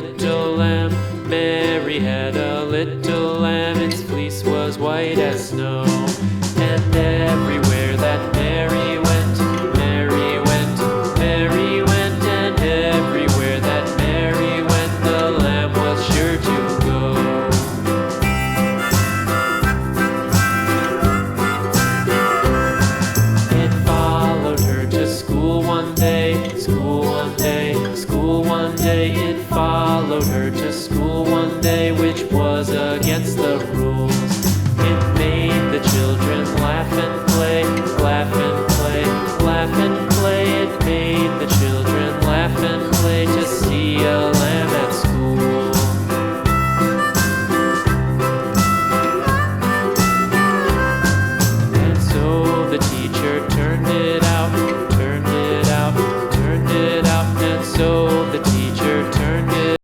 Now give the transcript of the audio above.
little lamb. Mary had a little lamb, its fleece was white as snow. And everywhere that Mary went, Mary went, Mary went, and everywhere that Mary went, the lamb was sure to go. It followed her to school one day, school one day, school one day. It followed her to school one day, which was against the rules. It made the children laugh and play, laugh and play, laugh and play. It made the children laugh and play to see a lamb at school. And so the teacher turned it out, turned it out, turned it out, and so